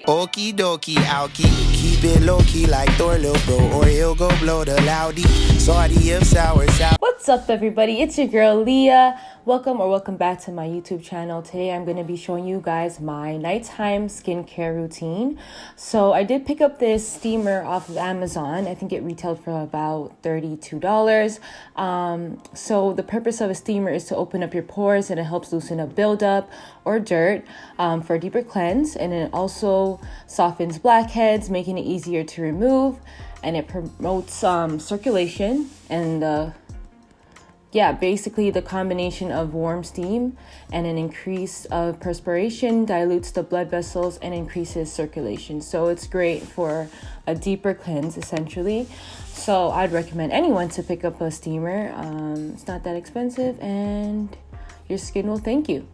Okie dokie, I'll keep it low key like Thor, little bro, or he'll go blow the loudy. Salty of sour. What's up, everybody? It's your girl Leah. Welcome back to my YouTube channel. Today I'm going to be showing you guys my nighttime skincare routine. So I did pick up this steamer off of Amazon. I think it retailed for about $32. So the purpose of a steamer is to open up your pores, and it helps loosen up buildup or dirt for a deeper cleanse, and it also softens blackheads, making it easier to remove, and it promotes circulation and basically the combination of warm steam and an increase of perspiration dilutes the blood vessels and increases circulation. So it's great for a deeper cleanse, essentially. So I'd recommend anyone to pick up a steamer. It's not that expensive, and your skin will thank you.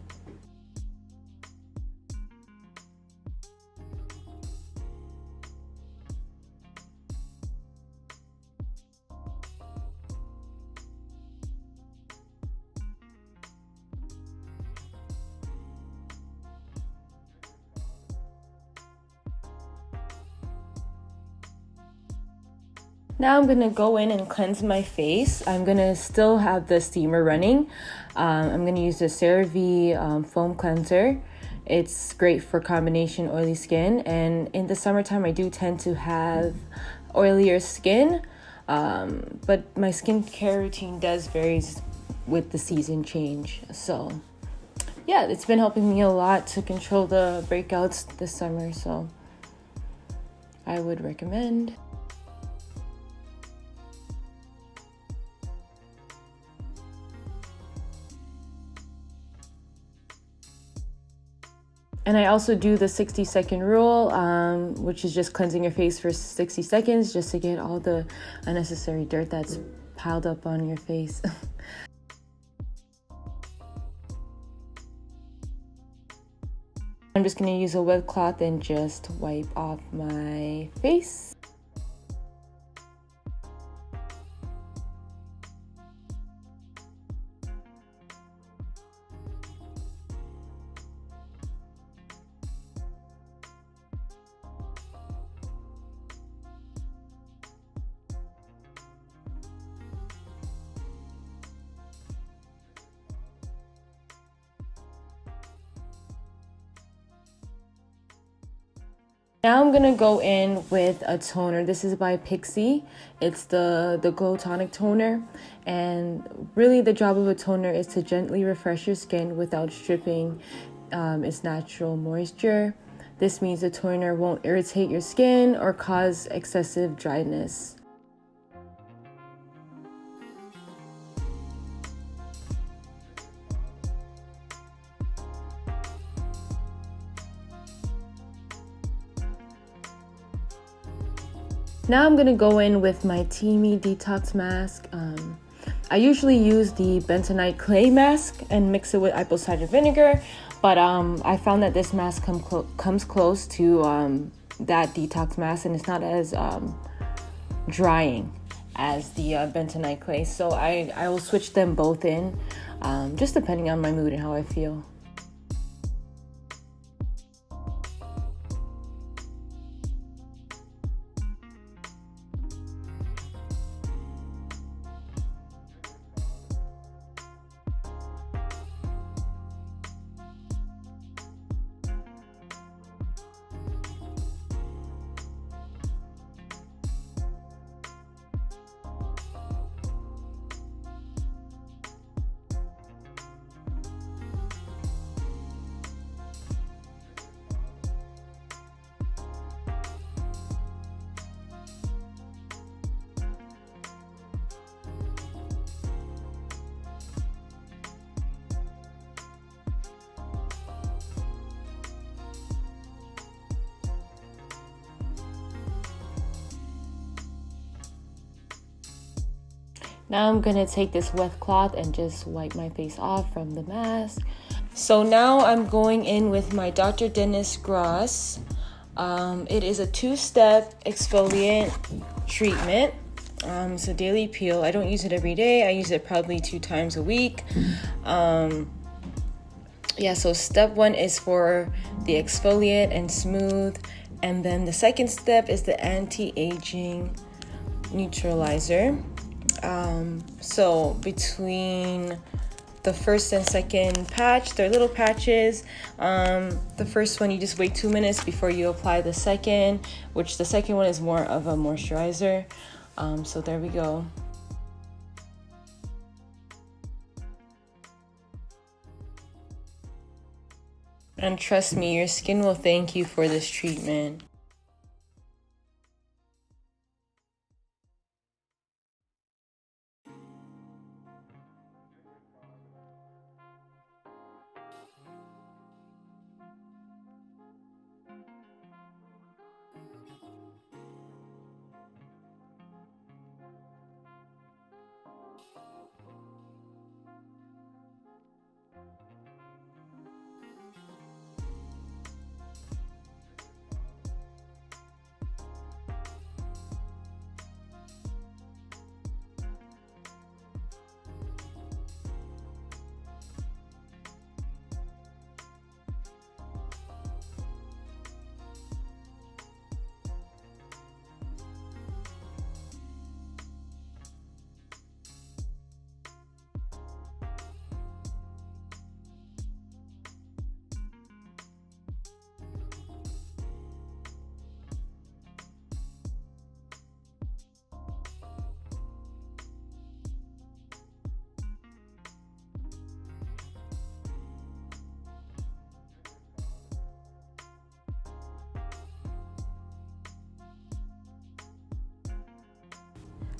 Now I'm going to go in and cleanse my face. I'm going to still have the steamer running. I'm going to use the Cerave foam cleanser. It's great for combination oily skin. And in the summertime, I do tend to have oilier skin. But my skincare routine does vary with the season change. So yeah, it's been helping me a lot to control the breakouts this summer. So I would recommend. And I also do the 60-second rule, which is just cleansing your face for 60 seconds just to get all the unnecessary dirt that's piled up on your face. I'm just going to use a wet cloth and just wipe off my face. Now I'm gonna go in with a toner. This is by Pixie. It's the Glow Tonic Toner. And really the job of a toner is to gently refresh your skin without stripping its natural moisture. This means the toner won't irritate your skin or cause excessive dryness. Now I'm gonna go in with my Teami detox mask. I usually use the bentonite clay mask and mix it with apple cider vinegar, but I found that this mask comes close to that detox mask, and it's not as drying as the bentonite clay. So I will switch them both in, just depending on my mood and how I feel. Now I'm gonna take this wet cloth and just wipe my face off from the mask. So now I'm going in with my Dr. Dennis Gross. It is a 2-step exfoliant treatment. It's a daily peel. I don't use it every day. I use it probably 2 times a week. Yeah, so step 1 is for the exfoliate and smooth, and then the second step is the anti-aging neutralizer. So between the first and second patch, they're little patches. The first one, you just wait 2 minutes before you apply the second, which the second one is more of a moisturizer. So there we go. And trust me, your skin will thank you for this treatment.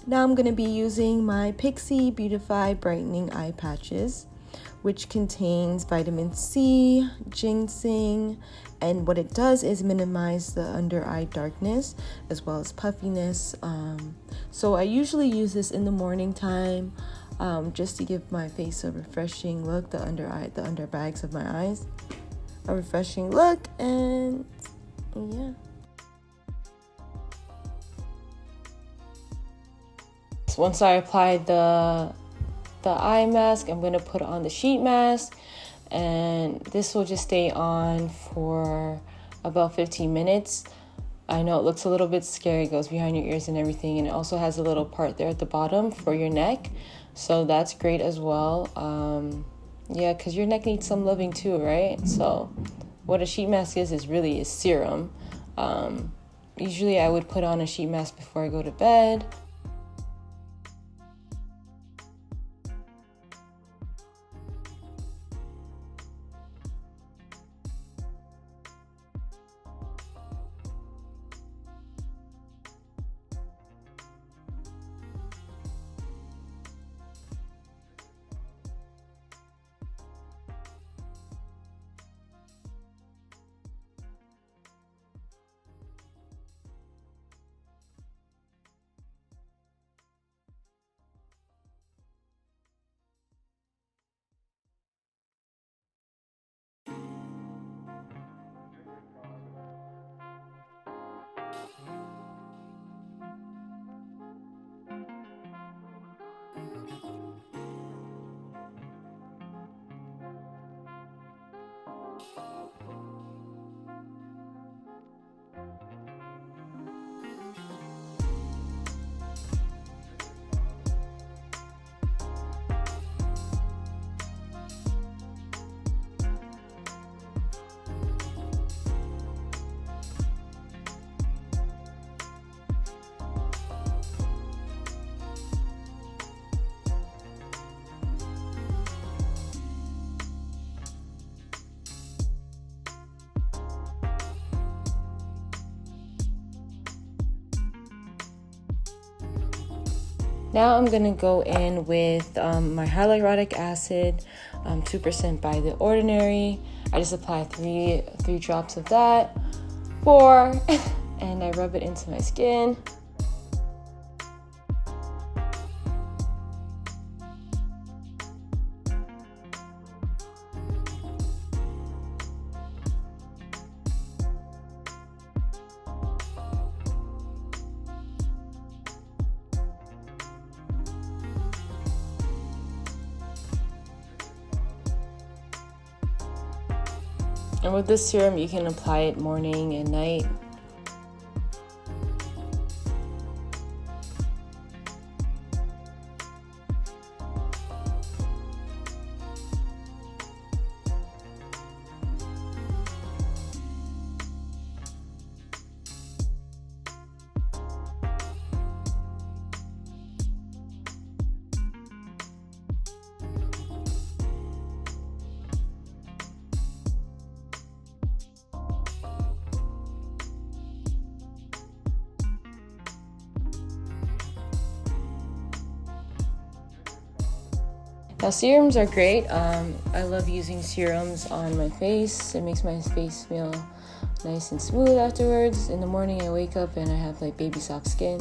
Now I'm going to be using my Pixie Beautify Brightening Eye Patches, which contains vitamin C, ginseng, and what it does is minimize the under eye darkness as well as puffiness. So I usually use this in the morning time, just to give my face a refreshing look, the under bags of my eyes, a refreshing look, and yeah. Once I applied the eye mask, I'm going to put on the sheet mask, and this will just stay on for about 15 minutes. I know it looks a little bit scary, it goes behind your ears and everything, and it also has a little part there at the bottom for your neck, so that's great as well. Yeah, because your neck needs some loving too, right? So what a sheet mask is really serum. Usually I would put on a sheet mask before I go to bed. Now I'm going to go in with my hyaluronic acid, 2% by the ordinary. I just apply three drops of that, 4, and I rub it into my skin. And with this serum, you can apply it morning and night. Now serums are great. I love using serums on my face. It makes my face feel nice and smooth afterwards. In the morning I wake up and I have like baby soft skin.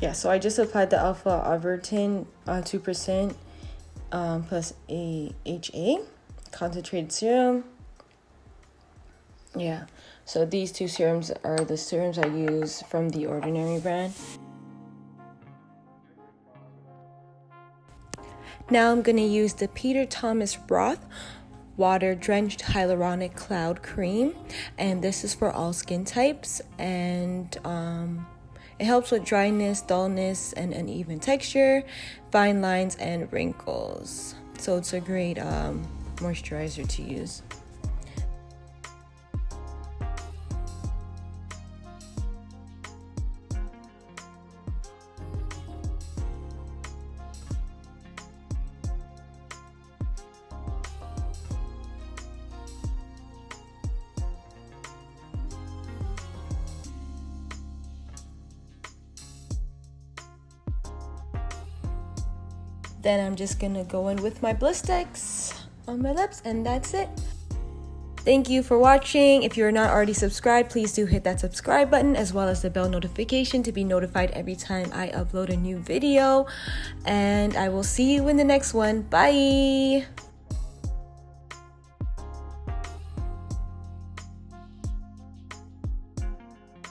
Yeah, so I just applied the alpha arbutin 2% plus AHA concentrated serum. Yeah, so these two serums are the serums I use from the Ordinary brand. Now I'm gonna use the Peter Thomas Roth water drenched hyaluronic cloud cream, and this is for all skin types, and it helps with dryness, dullness, and uneven texture, fine lines, and wrinkles. So it's a great moisturizer to use. Then I'm just gonna go in with my Blistex on my lips, and that's it. Thank you for watching. If you're not already subscribed, please do hit that subscribe button as well as the bell notification to be notified every time I upload a new video. And I will see you in the next one. Bye!